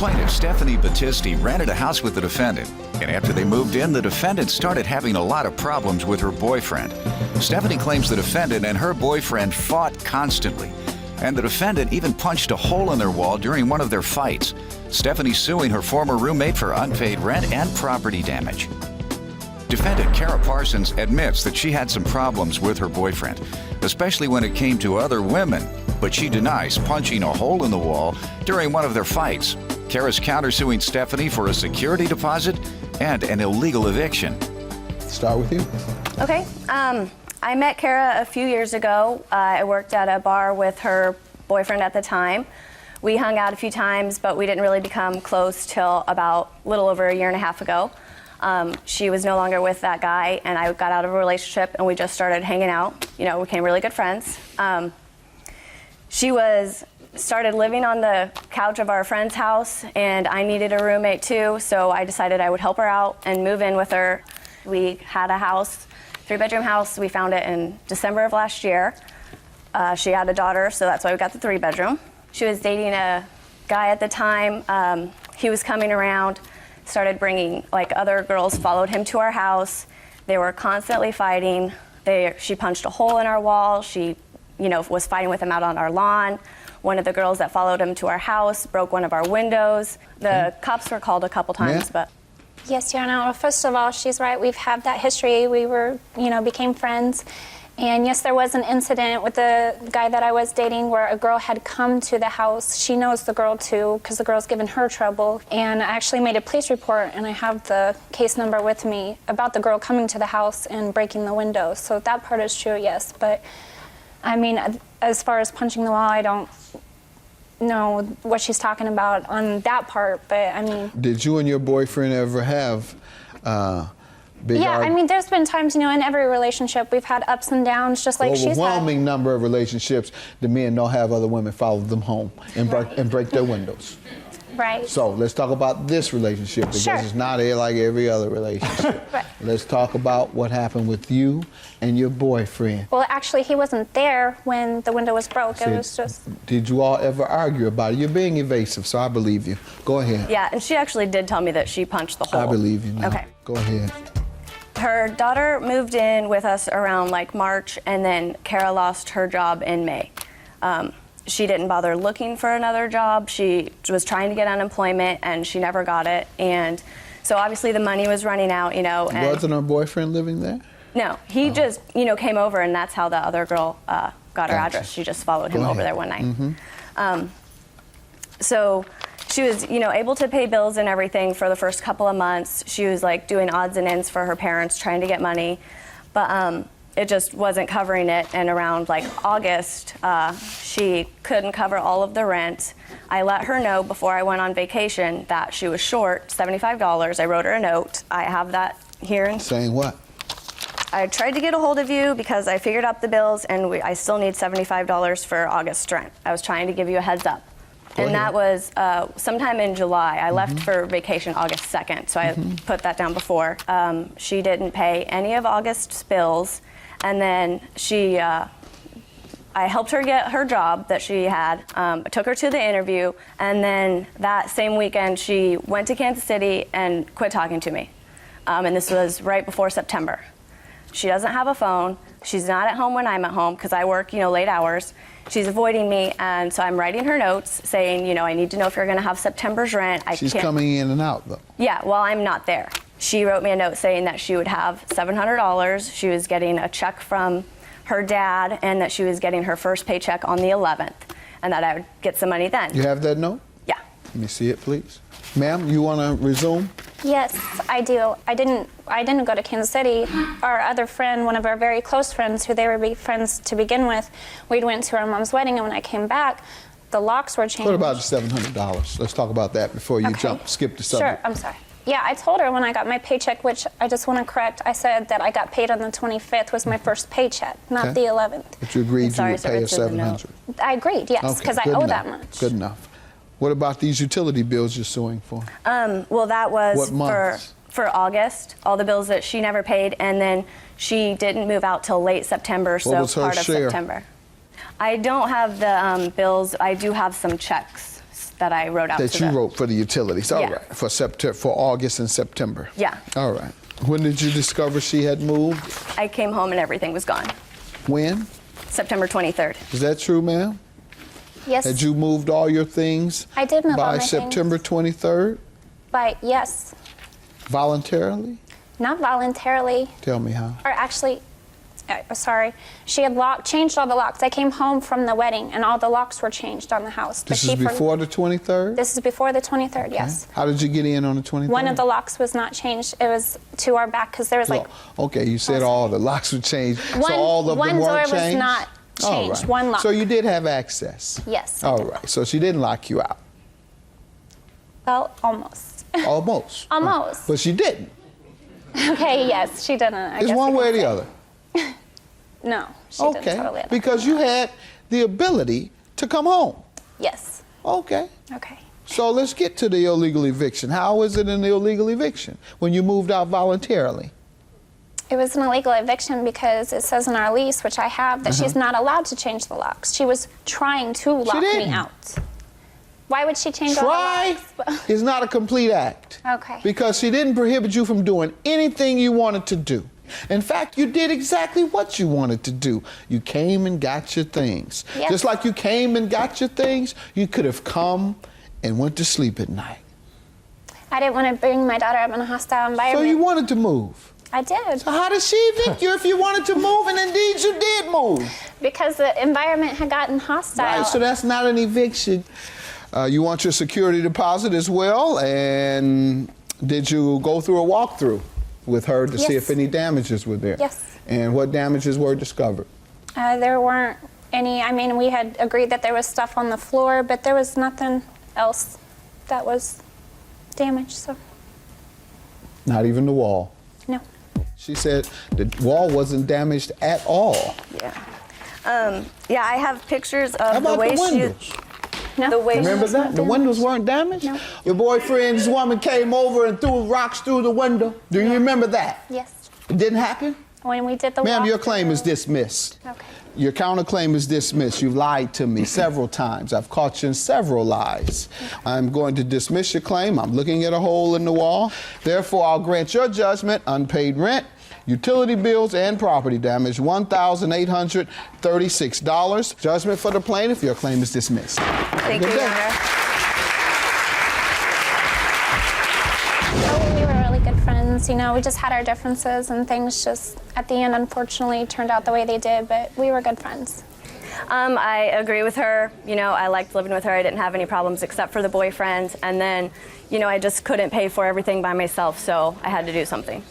Plaintiff Stephanie Battisti rented a house with the defendant, and after they moved in, the defendant started having a lot of problems with her boyfriend. Stephanie claims the defendant and her boyfriend fought constantly, and the defendant even punched a hole in their wall during one of their fights. Stephanie's suing her former roommate for unpaid rent and property damage. Defendant Kara Parsons admits that she had some problems with her boyfriend, especially when it came to other women, but she denies punching a hole in the wall during one of their fights. Kara's countersuing Stephanie for a security deposit and an illegal eviction. Start with you. Okay. I met Kara a few years ago. I worked at a bar with her boyfriend at the time. We hung out a few times, but we didn't really become close till about a little over a year and a half ago. She was no longer with that guy, and I got out of a relationship, and we just started hanging out. You know, we became really good friends. She started living on the couch of our friend's house, and I needed a roommate too, so I decided I would help her out and move in with her. We had a house, 3-bedroom house. We found it in December of last year. She had a daughter, so that's why we got the 3-bedroom. She was dating a guy at the time. He was coming around, started bringing, other girls followed him to our house. They were constantly fighting. She punched a hole in our wall. She, was fighting with him out on our lawn. One of the girls that followed him to our house broke one of our windows. The cops were called a couple times, but... Yes, Your Honor. Well, first of all, she's right. We've had that history. We were, became friends. And yes, there was an incident with the guy that I was dating where a girl had come to the house. She knows the girl too, because the girl's given her trouble. And I actually made a police report, and I have the case number with me about the girl coming to the house and breaking the window. So that part is true, yes. But, I mean, as far as punching the wall, I don't know what she's talking about on that part, but I mean... Did you and your boyfriend ever have I mean, there's been times, in every relationship we've had ups and downs, just like she's had. Overwhelming number of relationships, the men don't have other women follow them home and break their windows. Right. So let's talk about this relationship, because it's not like every other relationship. Right. Let's talk about what happened with you and your boyfriend. Well, actually, he wasn't there when the window was broke. It was just... Did you all ever argue about it? You're being evasive, so I believe you. Go ahead. Yeah, and she actually did tell me that she punched the hole. I believe you now. Okay. Go ahead. Her daughter moved in with us around March, and then Kara lost her job in May. She didn't bother looking for another job. She was trying to get unemployment, and she never got it. And so obviously the money was running out, And wasn't her boyfriend living there? No, he just, came over, and that's how the other girl got her address. She just followed him over there one night. Mm-hmm. So she was, able to pay bills and everything for the first couple of months. She was doing odds and ends for her parents, trying to get money, but it just wasn't covering it. And around August, she couldn't cover all of the rent. I let her know before I went on vacation that she was short $75. I wrote her a note. I have that here. Saying what? I tried to get a hold of you because I figured out the bills, and I still need $75 for August rent. I was trying to give you a heads up. And that was sometime in July. I left for vacation August 2nd, so I put that down before. She didn't pay any of August's bills, and then I helped her get her job that she had, took her to the interview, and then that same weekend she went to Kansas City and quit talking to me. And this was right before September. She doesn't have a phone. She's not at home when I'm at home because I work, late hours. She's avoiding me, and so I'm writing her notes saying, I need to know if you're going to have September's rent. She's coming in and out, though. Yeah, well, I'm not there. She wrote me a note saying that she would have $700. She was getting a check from her dad, and that she was getting her first paycheck on the 11th, and that I would get some money then. You have that note? Yeah. Let me see it, please. Ma'am, you want to resume? Yes, I do. I didn't go to Kansas City. Our other friend, one of our very close friends, who they were friends to begin with, we went to our mom's wedding, and when I came back, the locks were changed. What about the $700? Let's talk about that before you skip the subject. Sure, I'm sorry. Yeah, I told her when I got my paycheck, which I just want to correct, I said that I got paid on the 25th was my first paycheck, not the 11th. But you agreed you would pay her $700. I agreed, yes, because I owe that much. Good enough. What about these utility bills you're suing for? Well, that was for August, all the bills that she never paid, and then she didn't move out till late September, so part of September. I don't have the bills. I do have some checks that I wrote out. That you wrote for the utilities. All Yeah. right. For September, for August and September. Yeah. All right. When did you discover she had moved? I came home and everything was gone. When? September 23rd. Is that true, ma'am? Yes. Had you moved all your things I did move all by my September things. 23rd? But yes, Voluntarily? not voluntarily, Tell me how. or actually, sorry, she had changed all the locks. I came home from the wedding and all the locks were changed on the house. This is before the 23rd? This is before the 23rd, yes. How did you get in on the 23rd? One of the locks was not changed. It was to our back because there was like Okay, you said all the locks were changed. One- so all of them one weren't door was changed? not All changed, right. one lock. So you did have access? Yes, I All did. right. So she didn't lock you out? Well, almost. Almost. Almost. But she didn't. Okay, yes, she didn't. I It's guess one you way or could the say. other. No, she Okay. didn't totally. Because you had the ability to come home. Yes. Okay. Okay. So let's get to the illegal eviction. How is it an illegal eviction when you moved out voluntarily? It was an illegal eviction because it says in our lease, which I have, that she's not allowed to change the locks. She was trying to lock me didn't. out. Why would she change all Try the locks? is not a complete act. Okay. Because she didn't prohibit you from doing anything you wanted to do. In fact, you did exactly what you wanted to do. You came and got your things. Yes. Just like you came and got your things, you could have come and went to sleep at night. I didn't want to bring my daughter up in a hostile So environment. you wanted to move. I did. So how did she evict you if you wanted to move, and indeed you did move? Because the environment had gotten hostile. Right, so that's not an eviction. You want your security deposit as well, and did you go through a walkthrough with her to see Yes. if any damages were there? Yes. And what damages were discovered? There weren't any. I mean, we had agreed that there was stuff on the floor, but there was nothing else that was damaged, so Not even the wall. no. She said the wall wasn't damaged at all. Yeah. Yeah, I have pictures How of the about way the she. windows? No. The way Remember she- that? The windows weren't damaged? No. Your boyfriend's woman came over and threw rocks through the window. Do you remember that? Yes. It didn't happen? When we did the Ma'am, your walkthrough- claim is dismissed. Okay. Your counterclaim is dismissed. You've lied to me several times. I've caught you in several lies. I'm going to dismiss your claim. I'm looking at a hole in the wall. Therefore, I'll grant your judgment, unpaid rent, utility bills, and property damage, $1,836. Judgment for the plaintiff. Your claim is dismissed. Thank you, Good day. Your Honor. Oh, we were really good friends. You know, we just had our differences, and things just, at the end, unfortunately, turned out the way they did, but we were good friends. I agree with her. You know, I liked living with her. I didn't have any problems except for the boyfriend. And then, you know, I just couldn't pay for everything by myself, so I had to do something.